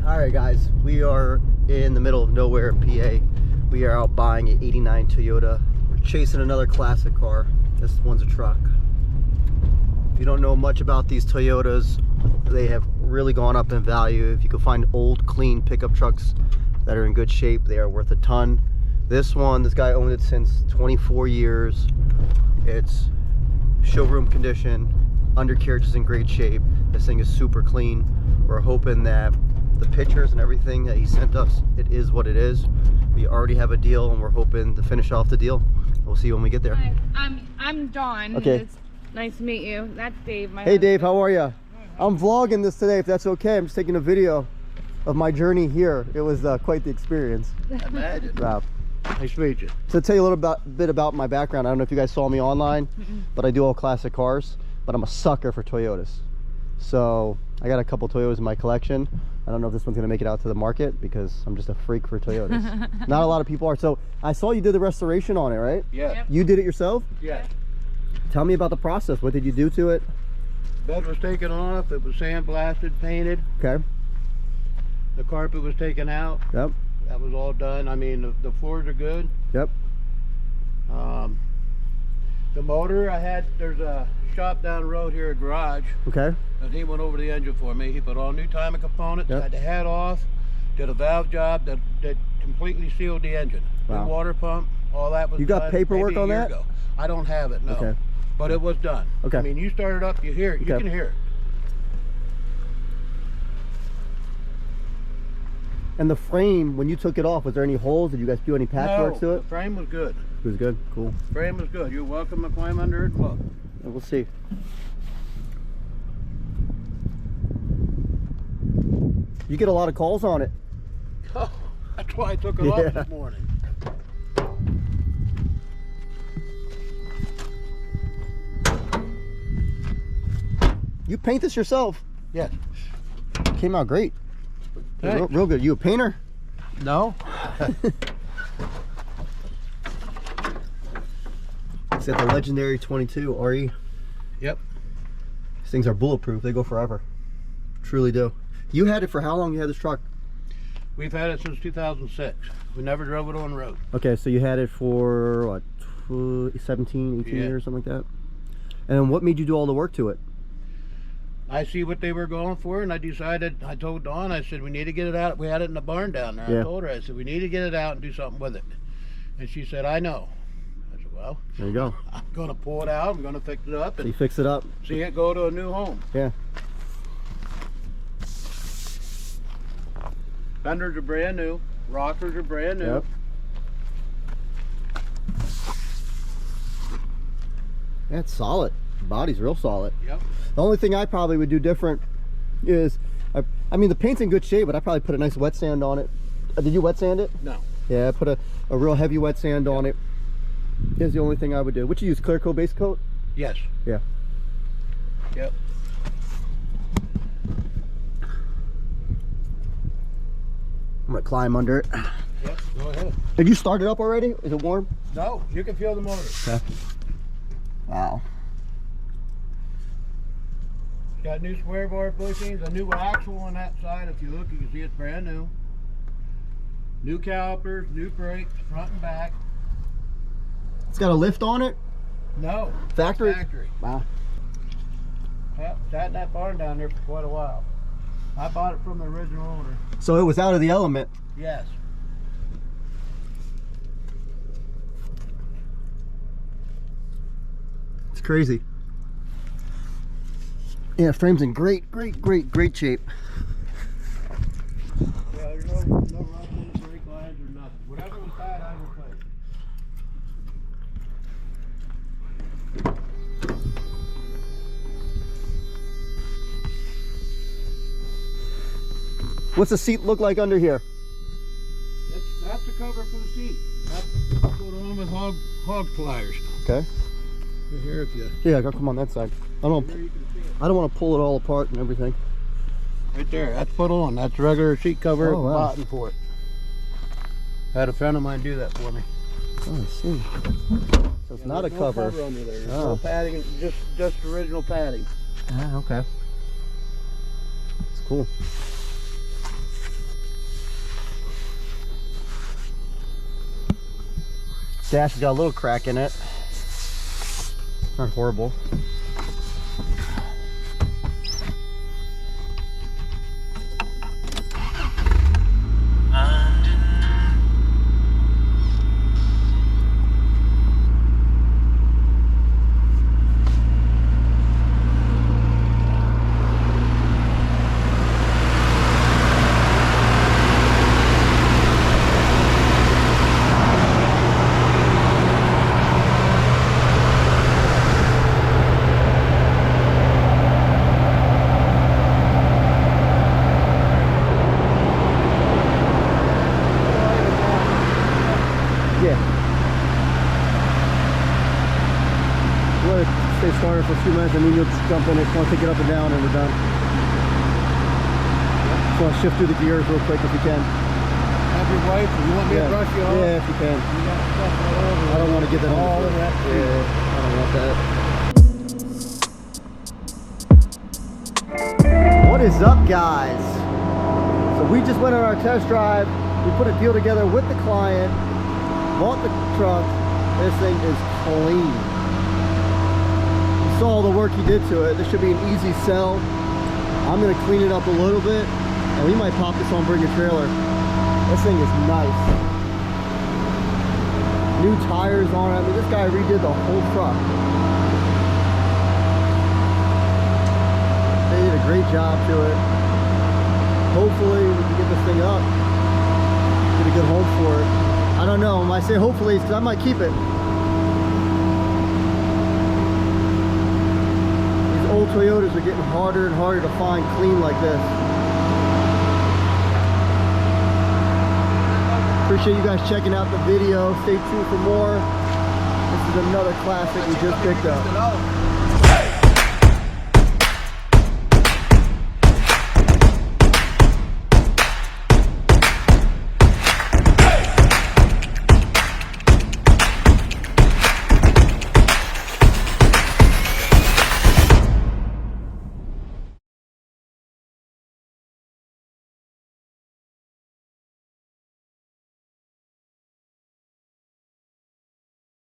All right, guys, we are in the middle of nowhere in PA. We are out buying an '89 Toyota. We're chasing another classic car. This one's a truck. If you don't know much about these Toyotas, they have really gone up in value. If you can find old, clean pickup trucks that are in good shape, they are worth a ton. This one, this guy owned it since 24 years. It's showroom condition, undercarriage is in great shape. This thing is super clean. We're hoping that the pictures and everything that he sent us, it is what it is. We already have a deal and we're hoping to finish off the deal. We'll see you when we get there. Hi, I'm Dawn. Okay. It's nice to meet you. That's Dave. My Hey husband. Dave, how are you? I'm vlogging this today, if that's okay. I'm just taking a video of my journey here. It was quite the experience. Imagine. Wow. Nice to meet you. So to tell you a little bit about my background, I don't know if you guys saw me online, but I do all classic cars, but I'm a sucker for Toyotas. So I got a couple Toyotas in my collection. I don't know if this one's gonna make it out to the market because I'm just a freak for Toyotas. Not a lot of people are. So I saw you did the restoration on it, right? Yeah. Yep. You did it yourself? Yeah. Tell me about the process. What did you do to it? Bed was taken off. It was sandblasted, painted. Okay. The carpet was taken out. Yep. That was all done. I mean, the floors are good. Yep. The motor, there's a shop down the road here, a garage, Okay. and he went over the engine for me. He put all new timing components, Yep. had the head off, did a valve job that completely sealed the engine. Wow. New water pump, all that was You got done paperwork maybe a on year that? ago. I don't have it, no. Okay. But it was done. Okay. I mean, you start it up, you hear it, you Okay. can hear it. And the frame, when you took it off, was there any holes? Did you guys do any patchwork to No, it? the frame was good. It was good. Cool. Frame was good. You're welcome to climb under it. Look. We'll see. You get a lot of calls on it. Oh, that's why I took it off Yeah. this morning. You paint this yourself. Yes. Came out great. Thanks. Real good. You a painter? No. It's got the legendary 22 RE. Yep. These things are bulletproof. They go forever. Truly do. You had it for how long? You had this truck? We've had it since 2006. We never drove it on the road. Okay, so you had it for what, 17, 18 Yeah. years, something like that? And then what made you do all the work to it? I see what they were going for, and I decided, I told Dawn, I said, we need to get it out. We had it in the barn down there. Yeah. I told her, I said, we need to get it out and do something with it. And she said, I know. I said, well, There you go. I'm going to pull it out. I'm going to fix it up So you and fix it up. see it go to a new home. Yeah. Fenders are brand new. Rockers are brand new. Yep. That's solid. The body's real solid. Yep. The only thing I probably would do different is, I mean, the paint's in good shape, but I probably put a nice wet sand on it. Did you wet sand it? No. Yeah, I put a real heavy wet sand on it. Is the only thing I would do. What you use, clear coat, base coat? Yes. Yeah. Yep. I'm gonna climb under it. Yep. Go ahead. Did you start it up already? Is it warm? No, you can feel the motor. Okay. Wow. Got new square bar bushings, a new axle on that side. If you look, you can see it's brand new. New calipers, new brakes, front and back. It's got a lift on it? No. Factory? Factory. Wow. Yep, sat in that barn down there for quite a while. I bought it from the original owner. So it was out of the element. Yes. It's crazy. Yeah, frame's in great shape. Yeah, there's no rust on the brake lines or nothing. Whatever was bad, I replaced. What's the seat look like under here? That's the cover for the seat. That's put on with hog pliers. Okay. Here, if you. Yeah, I'll come on that side. Here you can see it. I don't want to pull it all apart and everything. Right there, that's put on. That's a regular seat cover Oh, wow. button for it. I had a friend of mine do that for me. Oh, I see. So it's not a There's cover. No cover under there. There's Oh. no padding, just original padding. Ah, okay. It's cool. Dash has got a little crack in it. Not horrible. Stay started for a few minutes and then you'll just jump in it. Just want to take it up and down and we're done. So I'll shift through the gears real quick if you can. Have your wife, if you want me to brush you off? Yeah, if you can. You got stuff all over. I don't want to get that all in that. Yeah, I don't want that. What is up, guys? So we just went on our test drive. We put a deal together with the client, bought the truck. This thing is clean. Saw all the work he did to it. This should be an easy sell. I'm gonna clean it up a little bit and we might pop this on Bring a Trailer. This thing is nice. New tires on it. I mean, this guy redid the whole truck. They did a great job to it. Hopefully we can get this thing up, get a good home for it. I don't know. When I say hopefully, it's because I might keep it. Old Toyotas are getting harder and harder to find clean like this. Appreciate you guys checking out the video. Stay tuned for more. This is another classic we just picked up.